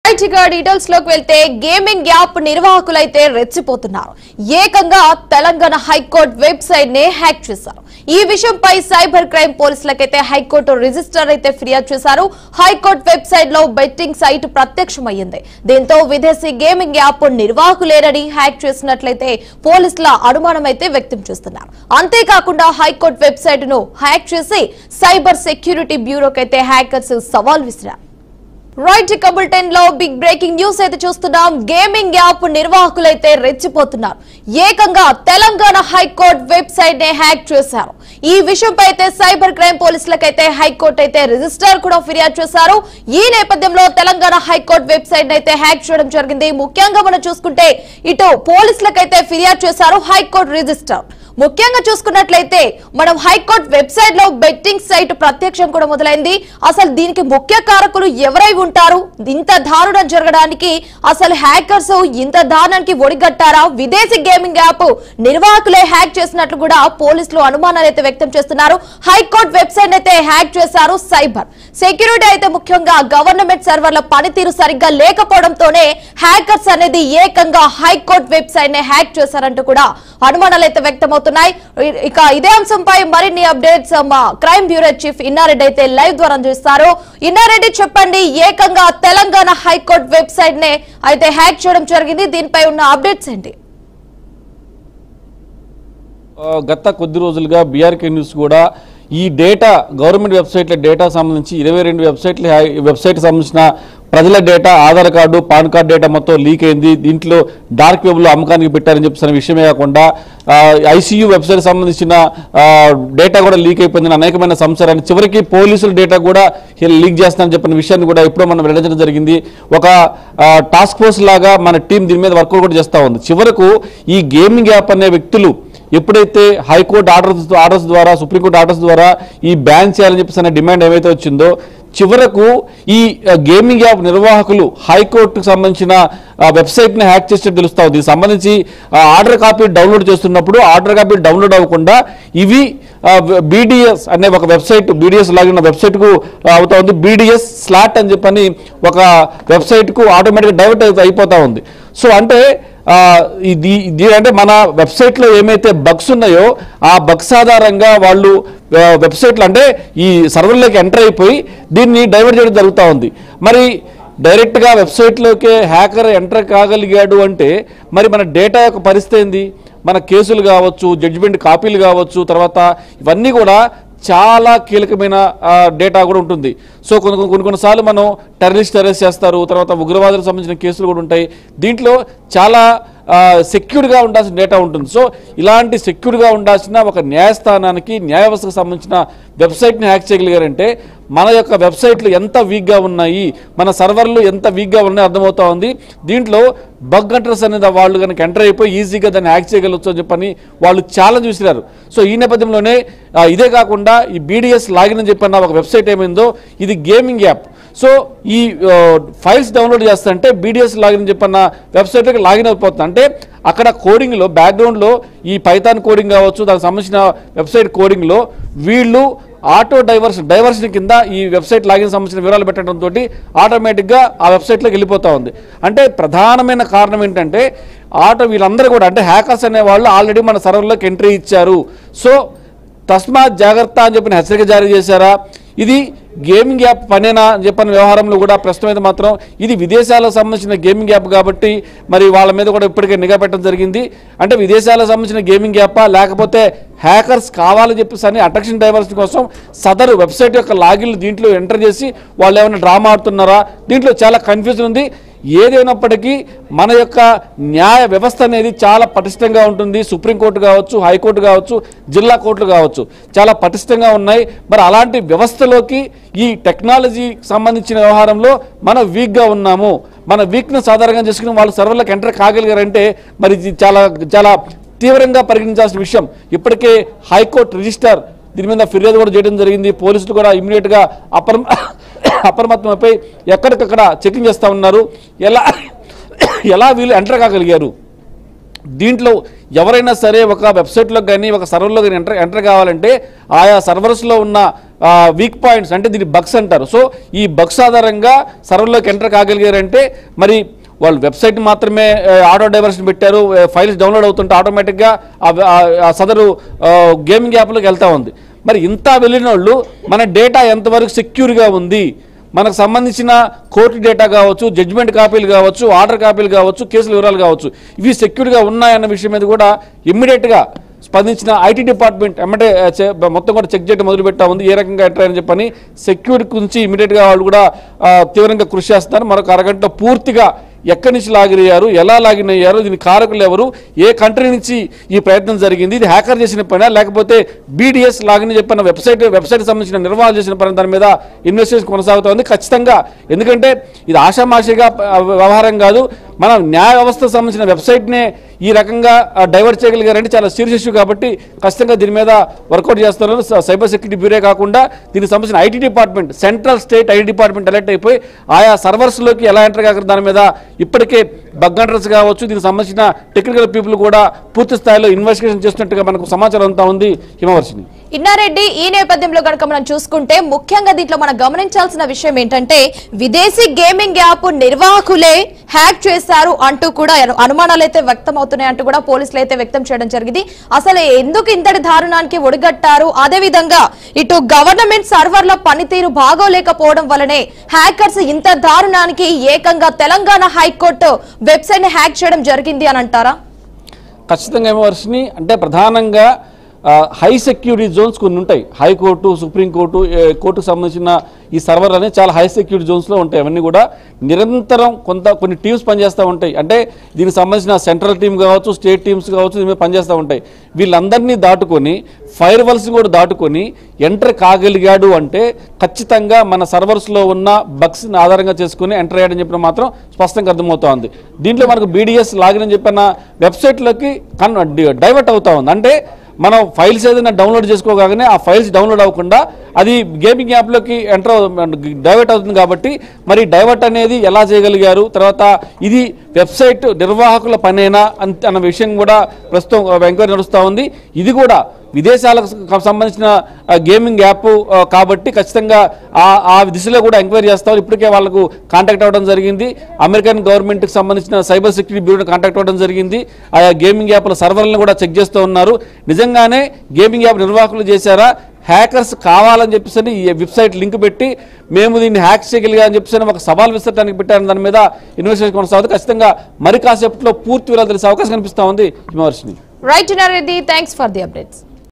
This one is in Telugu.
రైట్ గా డీటెయిల్స్ లోకి వెళ్తే గేమింగ్ యాప్ నిర్వాహకులైతే రెచ్చిపోతున్నారు. ఏకంగా తెలంగాణ హైకోర్టు వెబ్సైట్ ని హ్యాక్ చేశారు. ఈ విషయంపై సైబర్ క్రైమ్ పోలీసులకైతే హైకోర్టు రిజిస్టర్ అయితే ఫిర్యాదు చేశారు. హైకోర్టు వెబ్సైట్ లో బెట్టింగ్ సైట్ ప్రత్యక్షమైంది. దీంతో విదేశీ గేమింగ్ యాప్ నిర్వాహకులేనని హ్యాక్ చేసినట్లయితే పోలీసుల అనుమానం అయితే వ్యక్తం చేస్తున్నారు. అంతేకాకుండా హైకోర్టు వెబ్సైట్ ను హ్యాక్ చేసి సైబర్ సెక్యూరిటీ బ్యూరోకైతే హ్యాకర్స్ సవాల్ విసిరారు. రైట్ బులెటిన్ లో బిగ్ బ్రేకింగ్ న్యూస్ అయితే చూస్తున్నాం. గేమింగ్ యాప్ నిర్వాహకులైతే రెచ్చిపోతున్నారు. ఏకంగా తెలంగాణ హైకోర్టు వెబ్సైట్ ని హ్యాక్ చేశారు. ఈ విషయంపై అయితే సైబర్ క్రైమ్ పోలీసులకైతే హైకోర్టు అయితే రిజిస్టర్ కూడా ఫిర్యాదు చేశారు. ఈ నేపథ్యంలో తెలంగాణ హైకోర్టు వెబ్సైట్ అయితే హ్యాక్ చేయడం జరిగింది. ముఖ్యంగా మనం చూసుకుంటే ఇటు పోలీసులకైతే ఫిర్యాదు చేశారు హైకోర్టు రిజిస్టర్. ముఖ్యంగా చూసుకున్నట్లయితే మనం హైకోర్టు వెబ్సైట్ లో బెట్టింగ్ సైట్ ప్రత్యక్షం కూడా మొదలైంది. అసలు దీనికి ముఖ్య కారకులు ఎవరై ఉంటారు? ఇంత దారుణం జరగడానికి అసలు హ్యాకర్స్ ఇంత దారుణానికి ఒడిగట్టారా? విదేశీ గేమింగ్ యాప్ నిర్వాహకులే హ్యాక్ చేసినట్లు కూడా పోలీసులు అనుమానాలు అయితే వ్యక్తం చేస్తున్నారు. హైకోర్టు వెబ్సైట్ అయితే హ్యాక్ చేశారు. సైబర్ సెక్యూరిటీ అయితే ముఖ్యంగా గవర్నమెంట్ సర్వర్ల పనితీరు సరిగ్గా లేకపోవడంతోనే హ్యాకర్స్ అనేది ఏకంగా హైకోర్టు వెబ్సైట్ ని హ్యాక్ చేశారంటూ కూడా అనుమానాలు అయితే వ్యక్తమవుతున్నాయి. ఇక ఇదే అంశంపై మరిన్ని అప్డేట్స్ మా క్రైమ్ బ్యూరో చీఫ్ ఇన్నారెడ్డి అయితే లైవ్ ద్వారా చూస్తారు. ఇన్నారెడ్డి చెప్పండి, ఏకంగా తెలంగాణ హైకోర్టు వెబ్సైట్ నే అయితే హ్యాక్ చేయడం జరిగింది. దీనిపై ఉన్న అప్డేట్స్ ఏంటి? గత కొద్ది రోజులుగా బీఆర్కే న్యూస్ కూడా ఈ డేటా గవర్నమెంట్ వెబ్సైట్ల డేటా సంబంధించి 22 వెబ్సైట్ సంబంధించిన ప్రజల data, Aadhaar card, pan card data మొత్తం లీక్ అయింది. దీంట్లో డార్క్ వెబ్లో అమ్మకానికి పెట్టారని చెప్పిన విషయమే కాకుండా ఐసీయూ వెబ్సైట్ సంబంధించిన డేటా కూడా లీక్ అయిపోయిందని అనేకమైన సంవత్సరాలు చివరికి పోలీసుల డేటా కూడా లీక్ చేస్తానని చెప్పిన విషయాన్ని కూడా ఎప్పుడో మనం వెల్లడించడం జరిగింది. ఒక టాస్క్ ఫోర్స్ లాగా మన టీం దీని మీద వర్కౌట్ కూడా చేస్తూ ఉంది. చివరకు ఈ గేమింగ్ యాప్ అనే వ్యక్తులు ఎప్పుడైతే హైకోర్టు ఆర్డర్స్ ద్వారా, సుప్రీంకోర్టు ఆర్డర్స్ ద్వారా ఈ బ్యాన్ చేయాలని చెప్పేసి డిమాండ్ ఏమైతే వచ్చిందో, చివరకు ఈ గేమింగ్ యాప్ నిర్వాహకులు హైకోర్టుకు సంబంధించిన వెబ్సైట్ని హ్యాక్ చేసినట్టు తెలుస్తా ఉంది. దీనికి సంబంధించి ఆర్డర్ కాపీ డౌన్లోడ్ చేస్తున్నప్పుడు ఆర్డర్ కాపీ డౌన్లోడ్ అవ్వకుండా ఇవి బీడీఎస్ అనే ఒక వెబ్సైట్, బీడీఎస్ లాగిన వెబ్సైట్కు అవుతా ఉంది. బీడీఎస్ స్లాట్ అని చెప్పని ఒక వెబ్సైట్కు ఆటోమేటిక్గా డైవర్ట్ అయిపోతూ ఉంది. సో అంటే అంటే మన వెబ్సైట్లో ఏమైతే బగ్స్ ఉన్నాయో ఆ బగ్స్ ఆధారంగా వాళ్ళు వెబ్సైట్లు అంటే ఈ సర్వర్లోకి ఎంటర్ అయిపోయి దీన్ని డైవర్ట్ చేయడం జరుగుతూ ఉంది. మరి డైరెక్ట్గా వెబ్సైట్లోకే హ్యాకర్ ఎంటర్ కాగలిగాడు అంటే మరి మన డేటా యొక్క పరిస్థితి ఏంది? మన కేసులు కావచ్చు, జడ్జిమెంట్ కాపీలు కావచ్చు, తర్వాత ఇవన్నీ కూడా చాలా కీలకమైన డేటా కూడా ఉంటుంది. సో కొన్నిసార్లు మనం టెర్రరిస్ట్ అరెస్ట్ చేస్తారు, తర్వాత ఉగ్రవాదులకు సంబంధించిన కేసులు కూడా ఉంటాయి. దీంట్లో చాలా సెక్యూర్గా ఉండాల్సిన డేటా ఉంటుంది. సో ఇలాంటి సెక్యూర్గా ఉండాల్సిన ఒక న్యాయస్థానానికి, న్యాయ వ్యవస్థకు సంబంధించిన వెబ్సైట్ని హ్యాక్ చేయగలిగారంటే మన యొక్క వెబ్సైట్లు ఎంత వీక్గా ఉన్నాయి, మన సర్వర్లు ఎంత వీక్గా ఉన్నాయో అర్థమవుతా ఉంది. దీంట్లో బగ్ హంటర్స్ అనేది వాళ్ళు కనుక ఎంటర్ అయిపోయి ఈజీగా దాన్ని హ్యాక్ చేయగలవచ్చు అని చెప్పని వాళ్ళు ఛాలెంజ్ విసిరారు. సో ఈ నేపథ్యంలోనే ఇదే కాకుండా ఈ బీడీఎస్ లాగిన్ అని చెప్పన్న ఒక వెబ్సైట్ ఏమైందో ఇది గేమింగ్ యాప్. సో ఈ ఫైల్స్ డౌన్లోడ్ చేస్తుంటే బీడీఎస్ లాగిన్ చెప్పన్న వెబ్సైట్లోకి లాగిన్ అయిపోతుంది. అంటే అక్కడ కోడింగ్లో బ్యాక్గ్రౌండ్లో ఈ పైథాన్ కోడింగ్ కావచ్చు, దానికి సంబంధించిన వెబ్సైట్ కోడింగ్లో వీళ్ళు ఆటో డైవర్షన్ కింద ఈ వెబ్సైట్ లాగిన్ సంబంధించిన వివరాలు పెట్టడంతో ఆటోమేటిక్గా ఆ వెబ్సైట్లోకి వెళ్ళిపోతూ ఉంది. అంటే ప్రధానమైన కారణం ఏంటంటే వీళ్ళందరూ కూడా అంటే హ్యాకర్స్ అనేవాళ్ళు ఆల్రెడీ మన సర్వర్లోకి ఎంట్రీ ఇచ్చారు. సో తస్మాత్ జాగ్రత్త అని చెప్పిన హెచ్చరిక జారీ చేశారా? ఇది గేమింగ్ యాప్ పనేనా అని చెప్పిన వ్యవహారంలో కూడా ప్రస్తుతం అయితే మాత్రం ఇది విదేశాలకు సంబంధించిన గేమింగ్ యాప్ కాబట్టి మరి వాళ్ళ మీద కూడా ఇప్పటికే నిఘా పెట్టడం జరిగింది. అంటే విదేశాలకు సంబంధించిన గేమింగ్ యాపా లేకపోతే హ్యాకర్స్ కావాలని చెప్పేసి అని అట్రాక్షన్ డైవర్సిటీ కోసం సదరు వెబ్సైట్ యొక్క లాగిన్లు దీంట్లో ఎంటర్ చేసి వాళ్ళు ఏమైనా డ్రామా ఆడుతున్నారా? దీంట్లో చాలా కన్ఫ్యూజన్ ఉంది. ఏదైనప్పటికీ మన యొక్క న్యాయ వ్యవస్థ అనేది చాలా పటిష్టంగా ఉంటుంది. సుప్రీంకోర్టు కావచ్చు, హైకోర్టు కావచ్చు, జిల్లా కోర్టులు కావచ్చు చాలా పటిష్టంగా ఉన్నాయి. మరి అలాంటి వ్యవస్థలోకి ఈ టెక్నాలజీ సంబంధించిన వ్యవహారంలో మనం వీక్గా ఉన్నాము. మన వీక్నెస్ ఆధారంగా చేసుకుని వాళ్ళు సర్వర్లకు ఎంటర్ కాగలిగారంటే మరి ఇది చాలా చాలా తీవ్రంగా పరిగణించాల్సిన విషయం. ఇప్పటికే హైకోర్టు రిజిస్టర్ దీని మీద ఫిర్యాదు కూడా చేయడం జరిగింది. పోలీసులు కూడా ఇమ్మీడియట్గా అప్రమత్తమైపోయి ఎక్కడికక్కడ చెకింగ్ చేస్తూ ఉన్నారు. ఎలా వీళ్ళు ఎంటర్ కాగలిగారు? దీంట్లో ఎవరైనా సరే ఒక వెబ్సైట్లో కానీ ఒక సర్వర్లో కానీ ఎంటర్ కావాలంటే ఆయా సర్వర్స్లో ఉన్న వీక్ పాయింట్స్ అంటే దీన్ని బగ్స్ అంటారు. సో ఈ బగ్స్ ఆధారంగా సర్వర్లోకి ఎంటర్ కాగలిగారంటే మరి వాళ్ళు వెబ్సైట్ మాత్రమే ఆటో డైవర్షన్ పెట్టారు, ఫైల్స్ డౌన్లోడ్ అవుతుంటే ఆటోమేటిక్గా ఆ సదరు గేమింగ్ యాప్లోకి వెళ్తూ ఉంది. మరి ఇంత వెళ్ళిన వాళ్ళు మన డేటా ఎంతవరకు సెక్యూర్గా ఉంది, మనకు సంబంధించిన కోర్టు డేటా కావచ్చు, జడ్జిమెంట్ కాపీలు కావచ్చు, ఆర్డర్ కాపీలు కావచ్చు, కేసుల వివరాలు కావచ్చు, ఇవి సెక్యూర్గా ఉన్నాయన్న విషయం మీద కూడా ఇమ్మీడియట్గా స్పందించిన ఐటీ డిపార్ట్మెంట్ ఎమ్మటే మొత్తం కూడా చెక్ చేయడం మొదలుపెట్టా ఉంది. ఏ రకంగా ఎంటర్ అని చెప్పని సెక్యూరిటీ గురించి ఇమీడియట్గా వాళ్ళు కూడా తీవ్రంగా కృషి చేస్తున్నారు. మరొక అరగంటలో పూర్తిగా ఎక్కడి నుంచి లాగిన్ అయ్యారు, ఎలా లాగిన్ అయ్యారు, దీని కారకులు ఎవరు, ఏ కంట్రీ నుంచి ఈ ప్రయత్నం జరిగింది, ఇది హ్యాకర్ చేసిన పని లేకపోతే బీడీఎస్ లాగిన్ చెప్పిన వెబ్సైట్ సంబంధించిన నిర్వహణ చేసిన పని, దాని మీద ఇన్వెస్టిగేషన్ కొనసాగుతోంది ఖచ్చితంగా. ఎందుకంటే ఇది ఆషామాషిగా వ్యవహారం కాదు. మన న్యాయ వ్యవస్థకు సంబంధించిన వెబ్సైట్నే ఈ రకంగా డైవర్ట్ చేయగలిగారంటే చాలా సీరియస్ ఇష్యూ. కాబట్టి ఖచ్చితంగా దీని మీద వర్కౌట్ చేస్తున్నారు. సైబర్ సెక్యూరిటీ బ్యూరో కాకుండా దీనికి సంబంధించిన IT department, central state IT department alert అయిపోయి ఆయా సర్వర్స్లోకి ఎలా ఎంటర్ కాక దాని మీద ఇప్పటికే బగ్ హంటర్స్ కావచ్చు, దీనికి సంబంధించిన టెక్నికల్ పీపుల్ కూడా పూర్తి స్థాయిలో ఇన్వెస్టిగేషన్ చేస్తున్నట్టుగా మనకు సమాచారం అంతా ఉంది. హిమవర్షిని ఇన్నారెడ్డి, ఈ నేపథ్యంలో కనుక మనం చూసుకుంటే ముఖ్యంగా దీంట్లో మనం గమనించాల్సిన విషయం ఏంటంటే విదేశీ గేమింగ్ యాప్ నిర్వాహకులే హ్యాక్ చేశారు అంటూ కూడా అనుమానాలు అయితే వ్యక్తం అవుతున్నాయి అంటూ కూడా పోలీసులు అయితే వ్యక్తం చేయడం జరిగింది. అసలు ఎందుకు ఇంతటి దారుణానికి ఒడిగట్టారు, అదే విధంగా ఇటు గవర్నమెంట్ సర్వర్ల పనితీరు బాగోలేకపోవడం వల్లనే హ్యాకర్స్ ఇంత దారుణానికి ఏకంగా తెలంగాణ హైకోర్టు వెబ్సైట్ ని హ్యాక్ చేయడం జరిగింది అని అంటారా? ఖచ్చితంగా వర్షిని, అంటే ప్రధానంగా హై సెక్యూరిటీ జోన్స్ కొన్ని ఉంటాయి. హైకోర్టు, సుప్రీంకోర్టు, కోర్టుకు సంబంధించిన ఈ సర్వర్లు అనేవి చాలా హై సెక్యూరిటీ జోన్స్లో ఉంటాయి. అవన్నీ కూడా నిరంతరం కొన్ని టీమ్స్ పనిచేస్తూ ఉంటాయి. అంటే దీనికి సంబంధించిన సెంట్రల్ టీమ్ కావచ్చు, స్టేట్ టీమ్స్ కావచ్చు, దీని మీద పనిచేస్తూ ఉంటాయి. వీళ్ళందరినీ దాటుకొని ఫైర్ వాల్స్ని కూడా దాటుకొని ఎంటర్ కాగలిగాడు అంటే ఖచ్చితంగా మన సర్వర్స్లో ఉన్న బగ్స్ని ఆధారంగా చేసుకుని ఎంటర్ అయ్యాడని చెప్పిన మాత్రం స్పష్టంగా అర్థమవుతోంది. దీంట్లో మనకు బీడీఎస్ లాగిన్ అని చెప్పిన వెబ్సైట్లోకి డైవర్ట్ అవుతా ఉంది. అంటే మనం ఫైల్స్ ఏదైనా డౌన్లోడ్ చేసుకోగానే ఆ ఫైల్స్ డౌన్లోడ్ అవ్వకుండా అది గేమింగ్ యాప్లోకి డైవర్ట్ అవుతుంది. కాబట్టి మరి డైవర్ట్ అనేది ఎలా చేయగలిగారు, తర్వాత ఇది వెబ్సైట్ నిర్వాహకుల పనేనా అన్న విషయం కూడా ప్రస్తుతం ఎంక్వైరీ నడుస్తూ ఉంది. ఇది కూడా విదేశాలకు సంబంధించిన గేమింగ్ యాప్ కాబట్టి ఖచ్చితంగా ఆ దిశలో కూడా ఎంక్వైరీ చేస్తారు. ఇప్పటికే వాళ్ళకు కాంటాక్ట్ అవ్వడం జరిగింది. అమెరికన్ గవర్నమెంట్కి సంబంధించిన సైబర్ సెక్యూరిటీ బ్యూరోని కాంటాక్ట్ అవ్వడం జరిగింది. ఆయా గేమింగ్ యాప్ల సర్వర్లను కూడా చెక్ చేస్తూ ఉన్నారు. నిజంగానే గేమింగ్ యాప్ నిర్వాహకులు చేశారా, హ్యాకర్స్ కావాలని చెప్పేసి ఈ వెబ్సైట్ లింక్ పెట్టి మేము దీన్ని హ్యాక్ చేయగలిగా అని చెప్పేసి ఒక సవాల్ విసరడానికి పెట్టారని దాని మీద ఇన్వెస్టిగేషన్ కొనసాగుతుంది. ఖచ్చితంగా మరి కాసేపట్లో పూర్తి వివరాలు తెలిసే అవకాశం కనిపిస్తూ ఉంది. Himavarshini. Right, thanks for the updates.